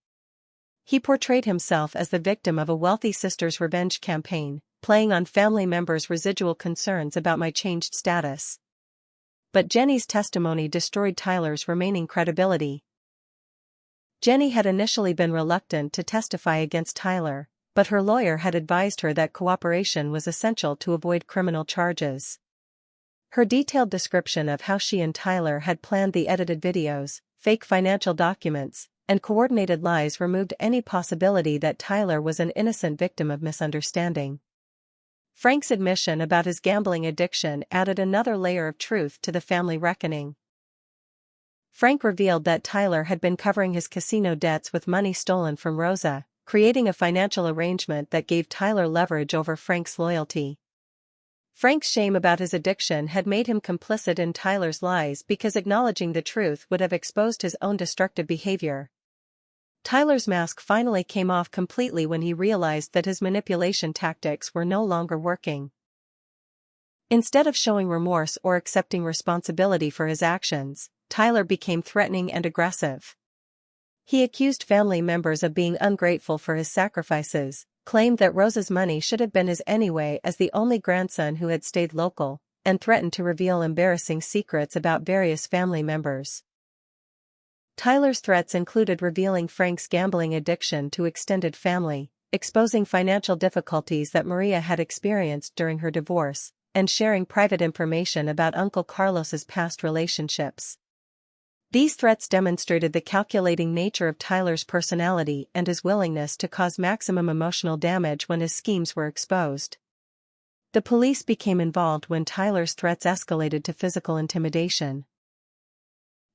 He portrayed himself as the victim of a wealthy sister's revenge campaign, playing on family members' residual concerns about my changed status. But Jenny's testimony destroyed Tyler's remaining credibility. Jenny had initially been reluctant to testify against Tyler, but her lawyer had advised her that cooperation was essential to avoid criminal charges. Her detailed description of how she and Tyler had planned the edited videos, fake financial documents, and coordinated lies removed any possibility that Tyler was an innocent victim of misunderstanding. Frank's admission about his gambling addiction added another layer of truth to the family reckoning. Frank revealed that Tyler had been covering his casino debts with money stolen from Rosa, creating a financial arrangement that gave Tyler leverage over Frank's loyalty. Frank's shame about his addiction had made him complicit in Tyler's lies because acknowledging the truth would have exposed his own destructive behavior. Tyler's mask finally came off completely when he realized that his manipulation tactics were no longer working. Instead of showing remorse or accepting responsibility for his actions, Tyler became threatening and aggressive. He accused family members of being ungrateful for his sacrifices, claimed that Rosa's money should have been his anyway as the only grandson who had stayed local, and threatened to reveal embarrassing secrets about various family members. Tyler's threats included revealing Frank's gambling addiction to extended family, exposing financial difficulties that Maria had experienced during her divorce, and sharing private information about Uncle Carlos's past relationships. These threats demonstrated the calculating nature of Tyler's personality and his willingness to cause maximum emotional damage when his schemes were exposed. The police became involved when Tyler's threats escalated to physical intimidation.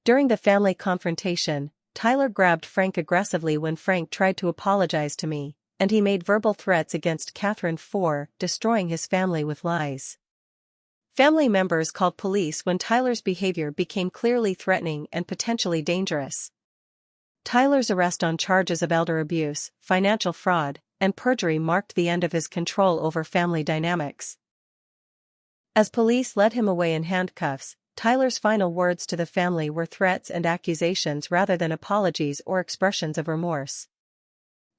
During the family confrontation, Tyler grabbed Frank aggressively when Frank tried to apologize to me, and he made verbal threats against Catherine for destroying his family with lies. Family members called police when Tyler's behavior became clearly threatening and potentially dangerous. Tyler's arrest on charges of elder abuse, financial fraud, and perjury marked the end of his control over family dynamics. As police led him away in handcuffs, Tyler's final words to the family were threats and accusations rather than apologies or expressions of remorse.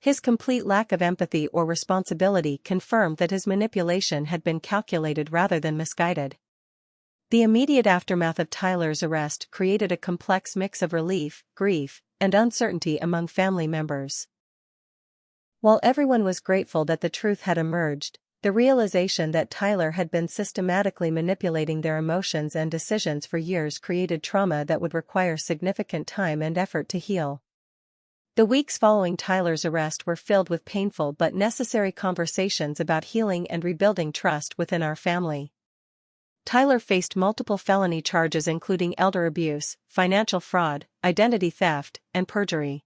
His complete lack of empathy or responsibility confirmed that his manipulation had been calculated rather than misguided. The immediate aftermath of Tyler's arrest created a complex mix of relief, grief, and uncertainty among family members. While everyone was grateful that the truth had emerged, the realization that Tyler had been systematically manipulating their emotions and decisions for years created trauma that would require significant time and effort to heal. The weeks following Tyler's arrest were filled with painful but necessary conversations about healing and rebuilding trust within our family. Tyler faced multiple felony charges including elder abuse, financial fraud, identity theft, and perjury.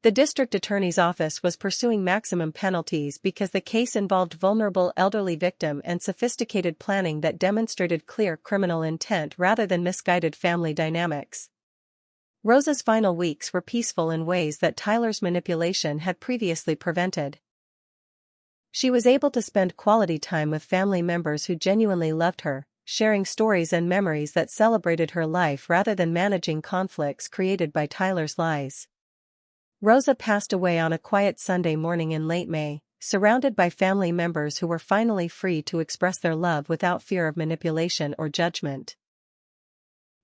The district attorney's office was pursuing maximum penalties because the case involved vulnerable elderly victim and sophisticated planning that demonstrated clear criminal intent rather than misguided family dynamics. Rosa's final weeks were peaceful in ways that Tyler's manipulation had previously prevented. She was able to spend quality time with family members who genuinely loved her, sharing stories and memories that celebrated her life rather than managing conflicts created by Tyler's lies. Rosa passed away on a quiet Sunday morning in late May, surrounded by family members who were finally free to express their love without fear of manipulation or judgment.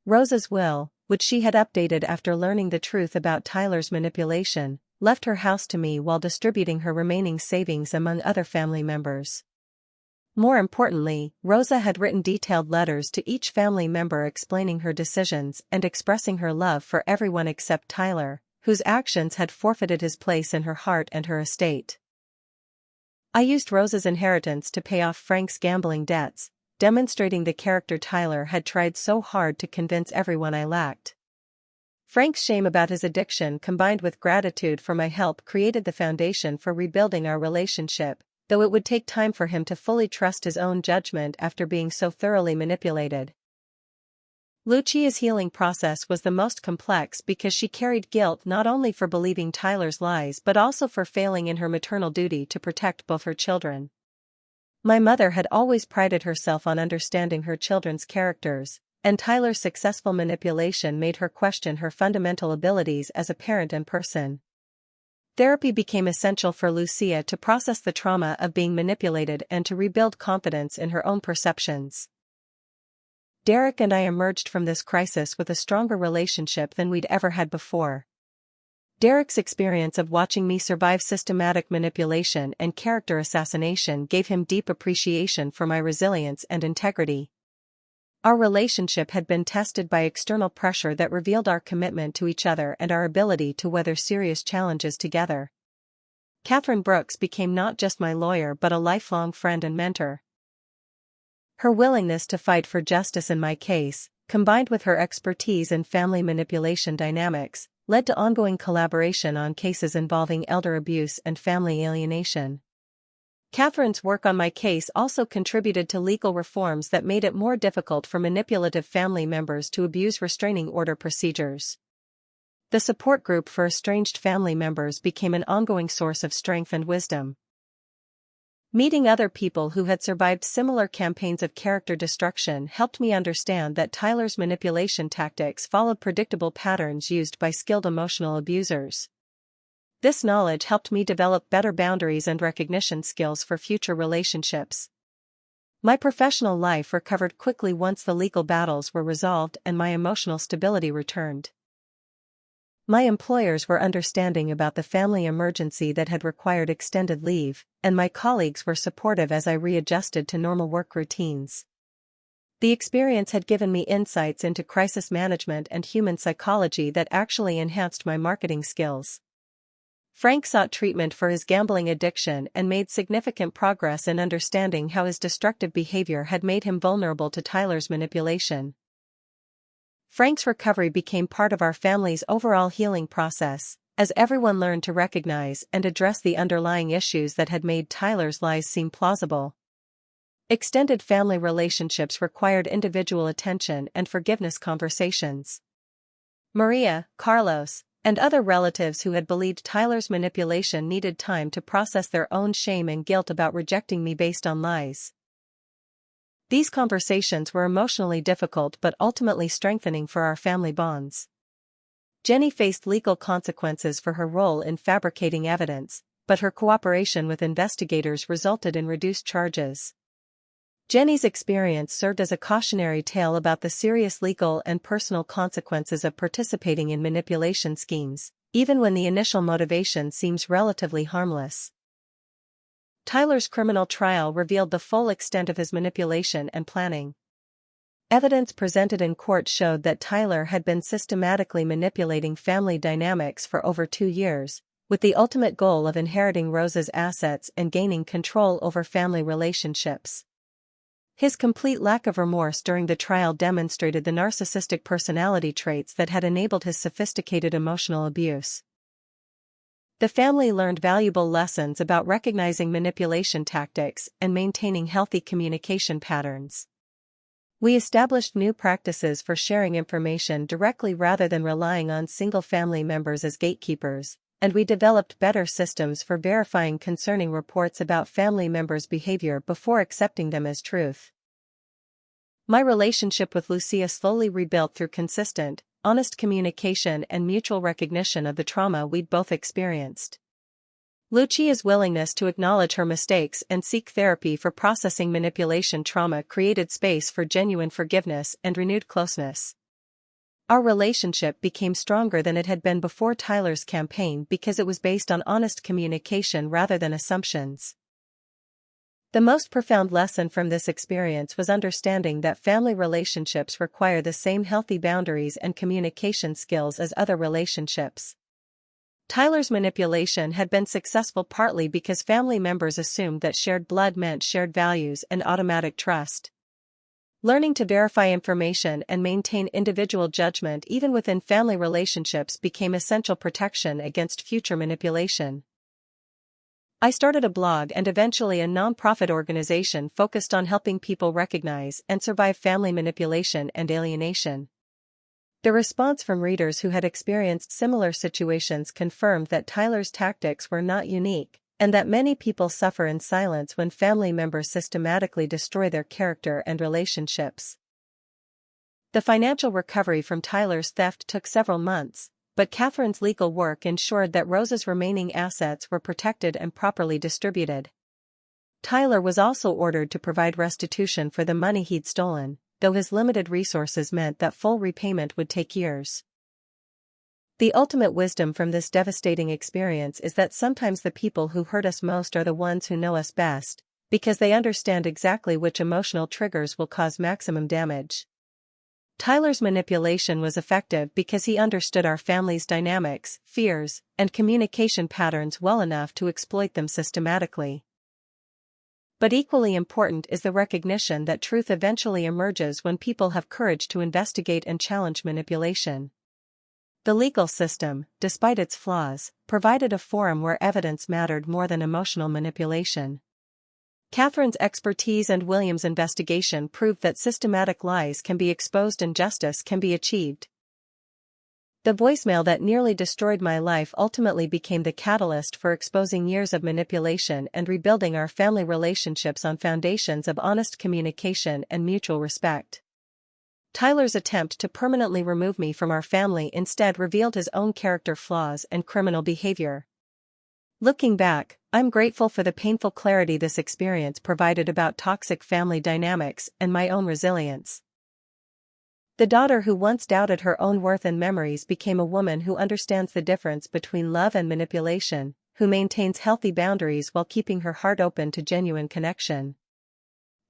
Rosa's will, which she had updated after learning the truth about Tyler's manipulation, left her house to me while distributing her remaining savings among other family members. More importantly, Rosa had written detailed letters to each family member explaining her decisions and expressing her love for everyone except Tyler, whose actions had forfeited his place in her heart and her estate. I used Rosa's inheritance to pay off Frank's gambling debts, demonstrating the character Tyler had tried so hard to convince everyone I lacked. Frank's shame about his addiction combined with gratitude for my help created the foundation for rebuilding our relationship, though it would take time for him to fully trust his own judgment after being so thoroughly manipulated. Lucia's healing process was the most complex because she carried guilt not only for believing Tyler's lies but also for failing in her maternal duty to protect both her children. My mother had always prided herself on understanding her children's characters, and Tyler's successful manipulation made her question her fundamental abilities as a parent and person. Therapy became essential for Lucia to process the trauma of being manipulated and to rebuild confidence in her own perceptions. Derek and I emerged from this crisis with a stronger relationship than we'd ever had before. Derek's experience of watching me survive systematic manipulation and character assassination gave him deep appreciation for my resilience and integrity. Our relationship had been tested by external pressure that revealed our commitment to each other and our ability to weather serious challenges together. Catherine Brooks became not just my lawyer but a lifelong friend and mentor. Her willingness to fight for justice in my case, combined with her expertise in family manipulation dynamics, led to ongoing collaboration on cases involving elder abuse and family alienation. Catherine's work on my case also contributed to legal reforms that made it more difficult for manipulative family members to abuse restraining order procedures. The support group for estranged family members became an ongoing source of strength and wisdom. Meeting other people who had survived similar campaigns of character destruction helped me understand that Tyler's manipulation tactics followed predictable patterns used by skilled emotional abusers. This knowledge helped me develop better boundaries and recognition skills for future relationships. My professional life recovered quickly once the legal battles were resolved and my emotional stability returned. My employers were understanding about the family emergency that had required extended leave, and my colleagues were supportive as I readjusted to normal work routines. The experience had given me insights into crisis management and human psychology that actually enhanced my marketing skills. Frank sought treatment for his gambling addiction and made significant progress in understanding how his destructive behavior had made him vulnerable to Tyler's manipulation. Frank's recovery became part of our family's overall healing process, as everyone learned to recognize and address the underlying issues that had made Tyler's lies seem plausible. Extended family relationships required individual attention and forgiveness conversations. Maria, Carlos, and other relatives who had believed Tyler's manipulation needed time to process their own shame and guilt about rejecting me based on lies. These conversations were emotionally difficult but ultimately strengthening for our family bonds. Jenny faced legal consequences for her role in fabricating evidence, but her cooperation with investigators resulted in reduced charges. Jenny's experience served as a cautionary tale about the serious legal and personal consequences of participating in manipulation schemes, even when the initial motivation seems relatively harmless. Tyler's criminal trial revealed the full extent of his manipulation and planning. Evidence presented in court showed that Tyler had been systematically manipulating family dynamics for over 2 years, with the ultimate goal of inheriting Rose's assets and gaining control over family relationships. His complete lack of remorse during the trial demonstrated the narcissistic personality traits that had enabled his sophisticated emotional abuse. The family learned valuable lessons about recognizing manipulation tactics and maintaining healthy communication patterns. We established new practices for sharing information directly rather than relying on single family members as gatekeepers, and we developed better systems for verifying concerning reports about family members' behavior before accepting them as truth. My relationship with Lucia slowly rebuilt through consistent, honest communication and mutual recognition of the trauma we'd both experienced. Lucia's willingness to acknowledge her mistakes and seek therapy for processing manipulation trauma created space for genuine forgiveness and renewed closeness. Our relationship became stronger than it had been before Tyler's campaign because it was based on honest communication rather than assumptions. The most profound lesson from this experience was understanding that family relationships require the same healthy boundaries and communication skills as other relationships. Tyler's manipulation had been successful partly because family members assumed that shared blood meant shared values and automatic trust. Learning to verify information and maintain individual judgment even within family relationships became essential protection against future manipulation. I started a blog and eventually a non-profit organization focused on helping people recognize and survive family manipulation and alienation. The response from readers who had experienced similar situations confirmed that Tyler's tactics were not unique, and that many people suffer in silence when family members systematically destroy their character and relationships. The financial recovery from Tyler's theft took several months, but Catherine's legal work ensured that Rose's remaining assets were protected and properly distributed. Tyler was also ordered to provide restitution for the money he'd stolen, though his limited resources meant that full repayment would take years. The ultimate wisdom from this devastating experience is that sometimes the people who hurt us most are the ones who know us best, because they understand exactly which emotional triggers will cause maximum damage. Tyler's manipulation was effective because he understood our family's dynamics, fears, and communication patterns well enough to exploit them systematically. But equally important is the recognition that truth eventually emerges when people have courage to investigate and challenge manipulation. The legal system, despite its flaws, provided a forum where evidence mattered more than emotional manipulation. Catherine's expertise and William's investigation proved that systematic lies can be exposed and justice can be achieved. The voicemail that nearly destroyed my life ultimately became the catalyst for exposing years of manipulation and rebuilding our family relationships on foundations of honest communication and mutual respect. Tyler's attempt to permanently remove me from our family instead revealed his own character flaws and criminal behavior. Looking back, I'm grateful for the painful clarity this experience provided about toxic family dynamics and my own resilience. The daughter who once doubted her own worth and memories became a woman who understands the difference between love and manipulation, who maintains healthy boundaries while keeping her heart open to genuine connection.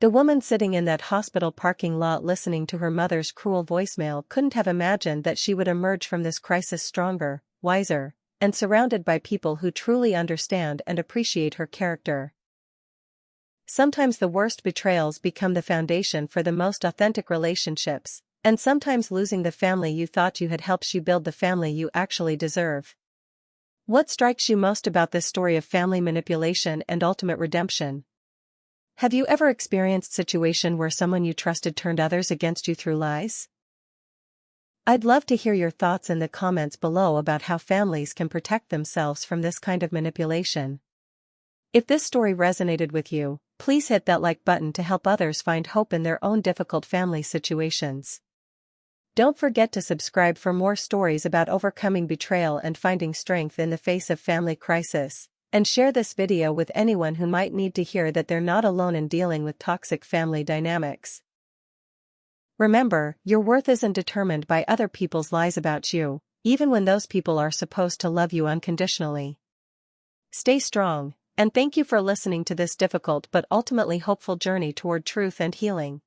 The woman sitting in that hospital parking lot listening to her mother's cruel voicemail couldn't have imagined that she would emerge from this crisis stronger, wiser, and surrounded by people who truly understand and appreciate her character. Sometimes the worst betrayals become the foundation for the most authentic relationships, and sometimes losing the family you thought you had helps you build the family you actually deserve. What strikes you most about this story of family manipulation and ultimate redemption? Have you ever experienced a situation where someone you trusted turned others against you through lies? I'd love to hear your thoughts in the comments below about how families can protect themselves from this kind of manipulation. If this story resonated with you, please hit that like button to help others find hope in their own difficult family situations. Don't forget to subscribe for more stories about overcoming betrayal and finding strength in the face of family crisis, and share this video with anyone who might need to hear that they're not alone in dealing with toxic family dynamics. Remember, your worth isn't determined by other people's lies about you, even when those people are supposed to love you unconditionally. Stay strong, and thank you for listening to this difficult but ultimately hopeful journey toward truth and healing.